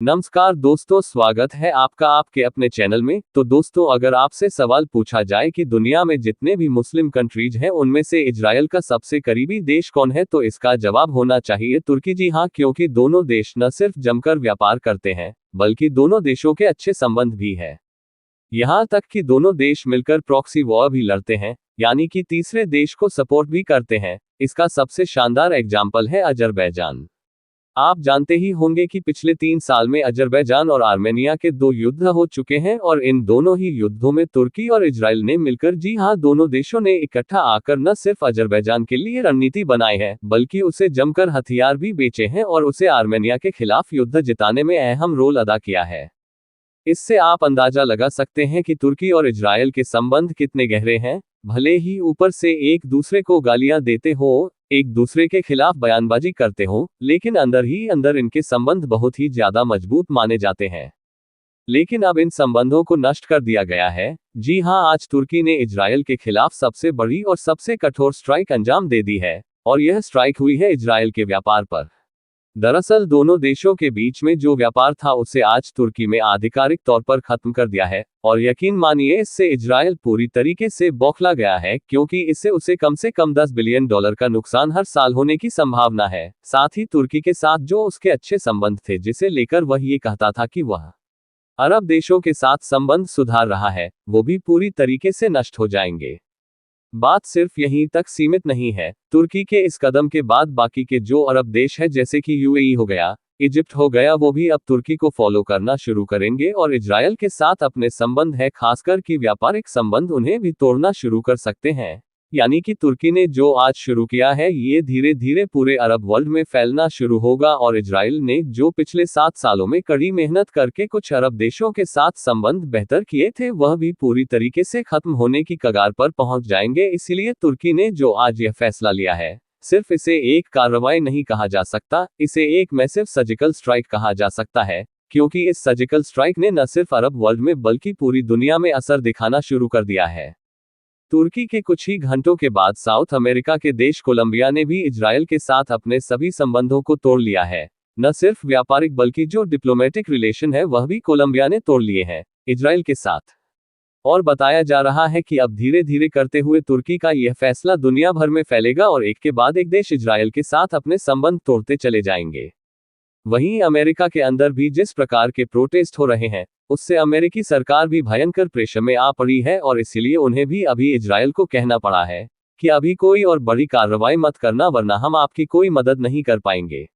नमस्कार दोस्तों, स्वागत है आपका आपके अपने चैनल में। तो दोस्तों, अगर आपसे सवाल पूछा जाए कि दुनिया में जितने भी मुस्लिम कंट्रीज हैं उनमें से इजराइल का सबसे करीबी देश कौन है, तो इसका जवाब होना चाहिए तुर्की। जी हाँ, क्योंकि दोनों देश न सिर्फ जमकर व्यापार करते हैं बल्कि दोनों देशों के अच्छे संबंध भी है। यहाँ तक कि दोनों देश मिलकर प्रॉक्सी वॉर भी लड़ते हैं, यानी कि तीसरे देश को सपोर्ट भी करते हैं। इसका सबसे शानदार एग्जाम्पल है अजरबैजान। आप जानते ही होंगे कि पिछले 3 साल में अजरबैजान और आर्मेनिया के 2 युद्ध हो चुके हैं और इन दोनों ही युद्धों में तुर्की और इजराइल ने मिलकर, जी हां, दोनों देशों ने इकट्ठा आकर न सिर्फ अजरबैजान के लिए रणनीति बनाई है बल्कि उसे जमकर हथियार भी बेचे हैं और उसे आर्मेनिया के खिलाफ युद्ध जिताने में अहम रोल अदा किया है। इससे आप अंदाजा लगा सकते हैं कि तुर्की और इजराइल के संबंध कितने गहरे हैं। भले ही ऊपर से एक दूसरे को गालियां देते हो, एक दूसरे के खिलाफ बयानबाजी करते हो, लेकिन अंदर ही अंदर इनके संबंध बहुत ही ज्यादा मजबूत माने जाते हैं। लेकिन अब इन संबंधों को नष्ट कर दिया गया है। जी हां, आज तुर्की ने इजराइल के खिलाफ सबसे बड़ी और सबसे कठोर स्ट्राइक अंजाम दे दी है, और यह स्ट्राइक हुई है इजराइल के व्यापार पर। दरअसल दोनों देशों के बीच में जो व्यापार था उसे आज तुर्की में आधिकारिक तौर पर खत्म कर दिया है, और यकीन मानिए इससे इजराइल पूरी तरीके से बौखला गया है, क्योंकि इससे उसे कम से कम $10 बिलियन का नुकसान हर साल होने की संभावना है। साथ ही तुर्की के साथ जो उसके अच्छे संबंध थे, जिसे लेकर वह ये कहता था कि वह अरब देशों के साथ संबंध सुधार रहा है, वो भी पूरी तरीके से नष्ट हो जाएंगे। बात सिर्फ यहीं तक सीमित नहीं है। तुर्की के इस कदम के बाद बाकी के जो अरब देश है, जैसे कि यूएई हो गया, इजिप्ट हो गया, वो भी अब तुर्की को फॉलो करना शुरू करेंगे और इजराइल के साथ अपने संबंध है, खासकर कि व्यापारिक संबंध, उन्हें भी तोड़ना शुरू कर सकते हैं। यानी कि तुर्की ने जो आज शुरू किया है, ये धीरे धीरे पूरे अरब वर्ल्ड में फैलना शुरू होगा, और इजराइल ने जो पिछले 7 सालों में कड़ी मेहनत करके कुछ अरब देशों के साथ संबंध बेहतर किए थे, वह भी पूरी तरीके से खत्म होने की कगार पर पहुंच जाएंगे। इसलिए तुर्की ने जो आज यह फैसला लिया है, सिर्फ इसे एक कार्रवाई नहीं कहा जा सकता, इसे एक मैसिव सर्जिकल स्ट्राइक कहा जा सकता है, क्योंकि इस सर्जिकल स्ट्राइक ने न सिर्फ अरब वर्ल्ड में बल्कि पूरी दुनिया में असर दिखाना शुरू कर दिया है। तुर्की के कुछ ही घंटों के बाद साउथ अमेरिका के देश कोलंबिया ने भी इजराइल के साथ अपने सभी संबंधों को तोड़ लिया है। न सिर्फ व्यापारिक बल्कि जो डिप्लोमेटिक रिलेशन है वह भी कोलंबिया ने तोड़ लिए हैं इजराइल के साथ। और बताया जा रहा है कि अब धीरे धीरे करते हुए तुर्की का यह फैसला दुनिया भर में फैलेगा और एक के बाद एक देश इजराइल के साथ अपने संबंध तोड़ते चले जाएंगे। वहीं अमेरिका के अंदर भी जिस प्रकार के प्रोटेस्ट हो रहे हैं, उससे अमेरिकी सरकार भी भयंकर प्रेशर में आ पड़ी है, और इसीलिए उन्हें भी अभी इजराइल को कहना पड़ा है कि अभी कोई और बड़ी कार्रवाई मत करना, वरना हम आपकी कोई मदद नहीं कर पाएंगे।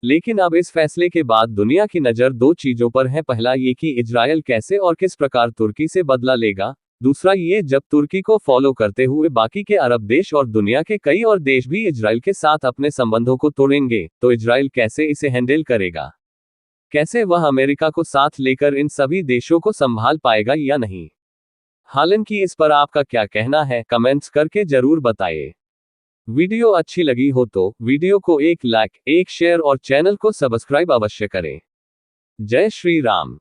लेकिन अब इस फैसले के बाद दुनिया की नज़र 2 चीजों पर है। पहला ये कि इजराइल कैसे और किस प्रकार तुर्की से बदला लेगा। दूसरा ये, जब तुर्की को फॉलो करते हुए बाकी के अरब देश और दुनिया के कई और देश भी इजराइल के साथ अपने संबंधों को तोड़ेंगे, तो इजराइल कैसे इसे हैंडल करेगा। कैसे वह अमेरिका को साथ लेकर इन सभी देशों को संभाल पाएगा या नहीं। हालांकि इस पर आपका क्या कहना है, कमेंट्स करके जरूर बताइए। वीडियो अच्छी लगी हो तो वीडियो को एक लाइक, एक शेयर और चैनल को सब्सक्राइब अवश्य करें। जय श्री राम।